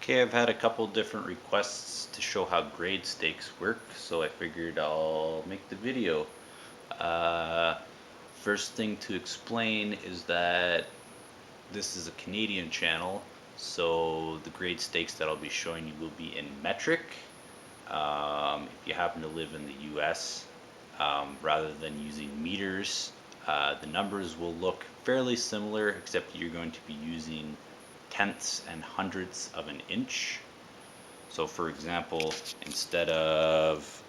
Okay, I've had a couple different requests to show how grade stakes work, so I figured I'll make the video. Uh, First thing to explain is that this is a Canadian channel, so the grade stakes that I'll be showing you will be in metric. If you happen to live in the US, rather than using meters, the numbers will look fairly similar, except you're going to be using tenths and hundredths of an inch. So for example, instead of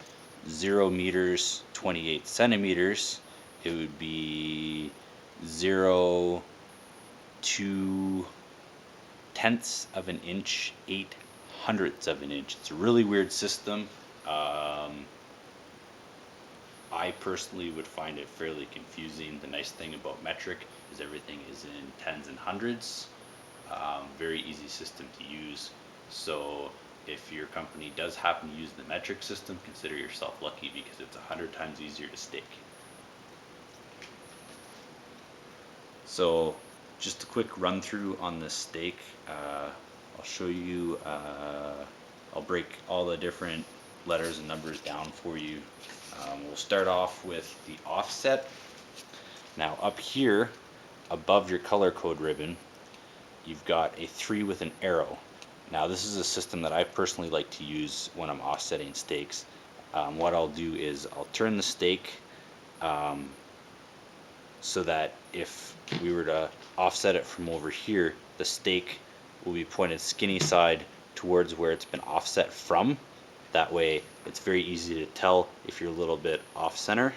0 meters, 28 centimeters, it would be 0 2 tenths of an inch, 8 hundredths of an inch. It's a really weird system. I personally would find it fairly confusing. The nice thing about metric is everything is in tens and hundreds. Very easy system to use. So if your company does happen to use the metric system, consider yourself lucky because it's 100 times easier to stake. So just a quick run through on this stake. I'll show you, I'll break all the different letters and numbers down for you. We'll start off with the offset. Now up here above your color code ribbon, you've got a 3 with an arrow. Now this is a system that I personally like to use when I'm offsetting stakes. What I'll do is I'll turn the stake so that if we were to offset it from over here, the stake will be pointed skinny side towards where it's been offset from. That way it's very easy to tell if you're a little bit off center.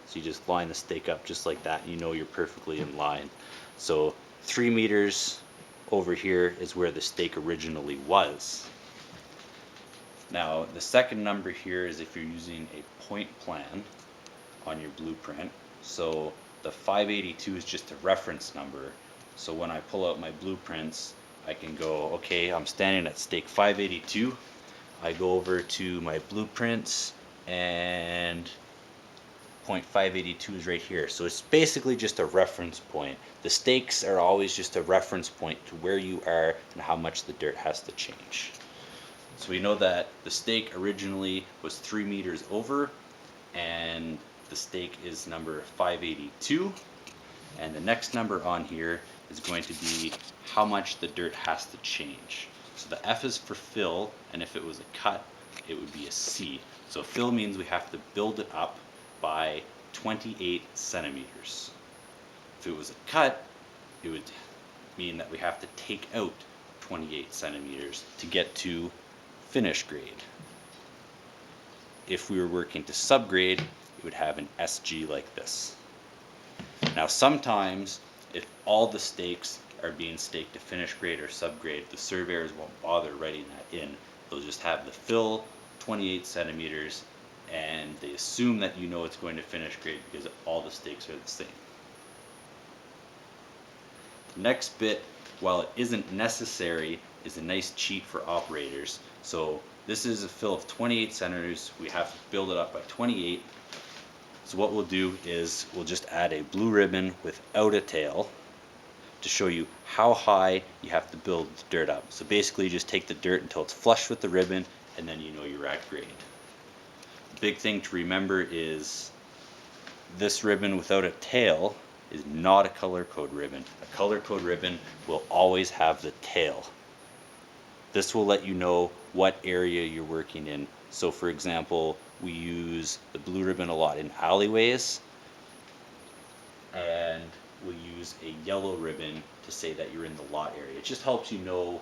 So you just line the stake up just like that and you know you're perfectly in line. So 3 meters over here is where the stake originally was. Now the second number here is if you're using a point plan on your blueprint. So the 582 is just a reference number. So when I pull out my blueprints, I can go, okay, I'm standing at stake 582. I go over to my blueprints and point 582 is right here. So it's basically just a reference point. The stakes are always just a reference point to where you are and how much the dirt has to change. So we know that the stake originally was 3 meters over, and the stake is number 582. And the next number on here is going to be how much the dirt has to change. So the F is for fill, and if it was a cut, it would be a C. So fill means we have to build it up by 28 centimeters. If it was a cut, it would mean that we have to take out 28 centimeters to get to finish grade. If we were working to subgrade, it would have an SG like this. Now sometimes, if all the stakes are being staked to finish grade or subgrade, the surveyors won't bother writing that in. They'll just have the fill 28 centimeters and they assume that you know it's going to finish grade because all the stakes are the same. The next bit, while it isn't necessary, is a nice cheat for operators. So this is a fill of 28 centimeters. We have to build it up by 28. So what we'll do is we'll just add a blue ribbon without a tail to show you how high you have to build the dirt up. So basically you just take the dirt until it's flush with the ribbon and then you know you're at grade. The big thing to remember is this ribbon without a tail is not a color code ribbon. A color code ribbon will always have the tail. This will let you know what area you're working in. So for example, we use the blue ribbon a lot in alleyways, and we'll use a yellow ribbon to say that you're in the lot area. It just helps you know,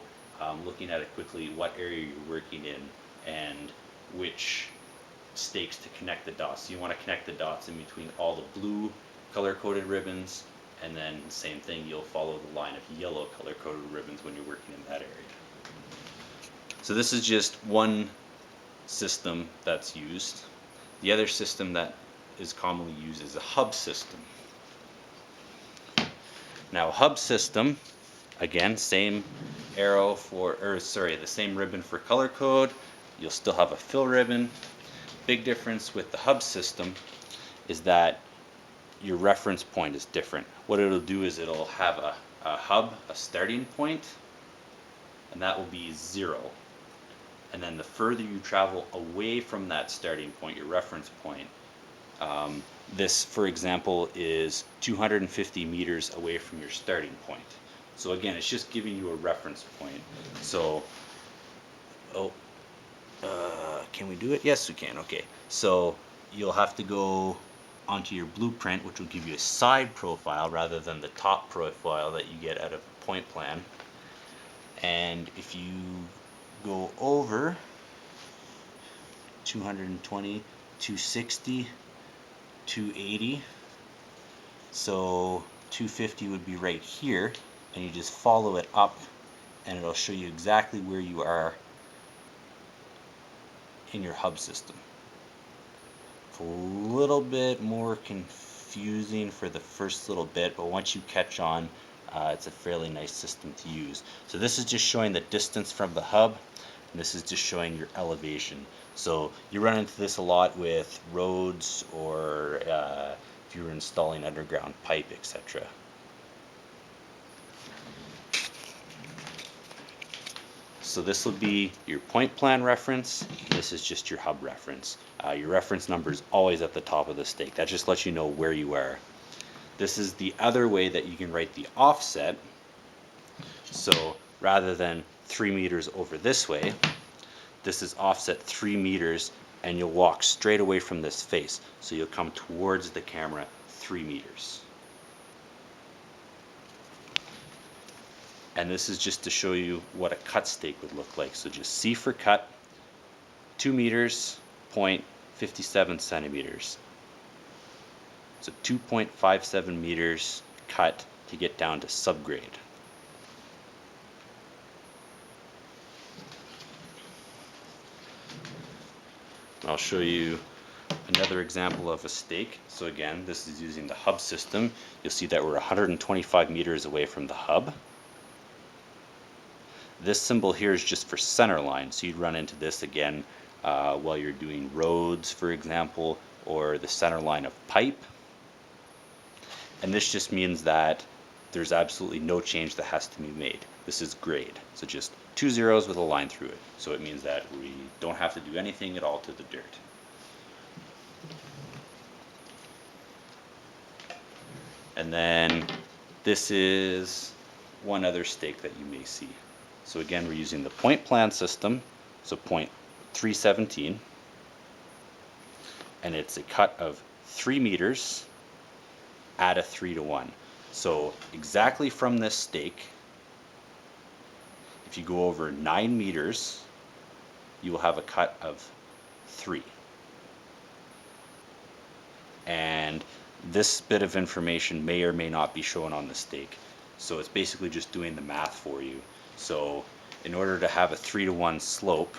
looking at it quickly, what area you're working in and which stakes to connect the dots. So you want to connect the dots in between all the blue color-coded ribbons, and then same thing, you'll follow the line of yellow color-coded ribbons when you're working in that area. So this is just one system that's used. The other system that is commonly used is a hub system. Now hub system, again, same arrow for, the same ribbon for color code. You'll still have a fill ribbon. Big difference with the hub system is that your reference point is different. What it'll do is it'll have a hub, a starting point, and that will be 0. And then the further you travel away from that starting point, your reference point, this, for example, is 250 meters away from your starting point. So again, it's just giving you a reference point. So, can we do it? Yes, we can. Okay. So you'll have to go onto your blueprint, which will give you a side profile rather than the top profile that you get out of a point plan. And if you go over 220, 260, 280, so 250 would be right here, and you just follow it up and it'll show you exactly where you are in your hub system. It's a little bit more confusing for the first little bit, but once you catch on, it's a fairly nice system to use. So this is just showing the distance from the hub, and this is just showing your elevation. So you run into this a lot with roads, or if you're installing underground pipe, etc. So this will be your point plan reference. This is just your hub reference. Your reference number is always at the top of the stake. That just lets you know where you are. This is the other way that you can write the offset. So rather than 3 meters over this way, this is offset 3 meters, and you'll walk straight away from this face. So you'll come towards the camera 3 meters. And this is just to show you what a cut stake would look like. So just C for cut, 2 meters, 0.57 centimeters. So 2.57 meters cut to get down to subgrade. I'll show you another example of a stake. So again, this is using the hub system. You'll see that we're 125 meters away from the hub. This symbol here is just for center line, so you'd run into this again while you're doing roads, for example, or the center line of pipe. And this just means that there's absolutely no change that has to be made. This is grade, so just 2 zeros with a line through it. So it means that we don't have to do anything at all to the dirt. And then this is one other stake that you may see. So again, we're using the point plan system, so point 317, and it's a cut of 3 meters at a 3:1. So exactly from this stake, if you go over 9 meters, you will have a cut of 3. And this bit of information may or may not be shown on the stake. So it's basically just doing the math for you. So in order to have a 3:1 slope,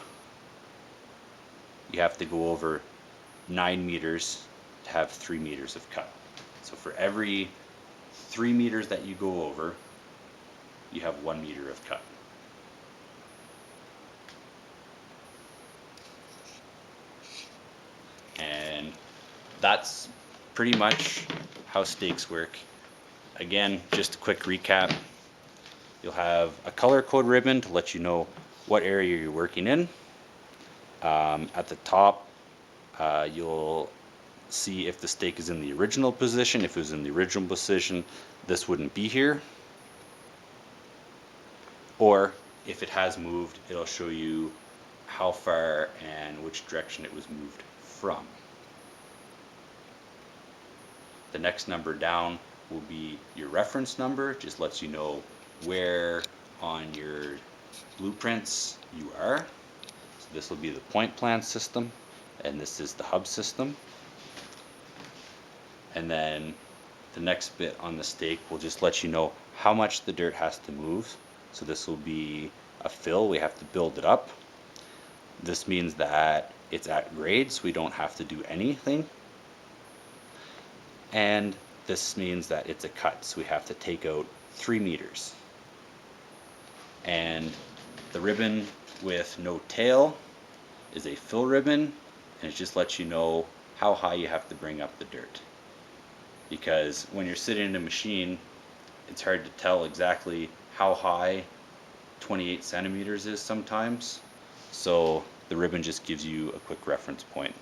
you have to go over 9 meters to have 3 meters of cut. So for every 3 meters that you go over, you have 1 meter of cut. And that's pretty much how stakes work. Again, just a quick recap. You'll have a color code ribbon to let you know what area you're working in. At the top, you'll see if the stake is in the original position. If it was in the original position, this wouldn't be here. Or if it has moved, it'll show you how far and which direction it was moved from. The next number down will be your reference number. It just lets you know where on your blueprints you are. So this will be the point plan system, and this is the hub system. And then the next bit on the stake will just let you know how much the dirt has to move. So this will be a fill. We have to build it up. This means that it's at grade, so we don't have to do anything. And this means that it's a cut, so we have to take out 3 meters. And the ribbon with no tail is a fill ribbon, and it just lets you know how high you have to bring up the dirt. Because when you're sitting in a machine, it's hard to tell exactly how high 28 centimeters is sometimes. So the ribbon just gives you a quick reference point.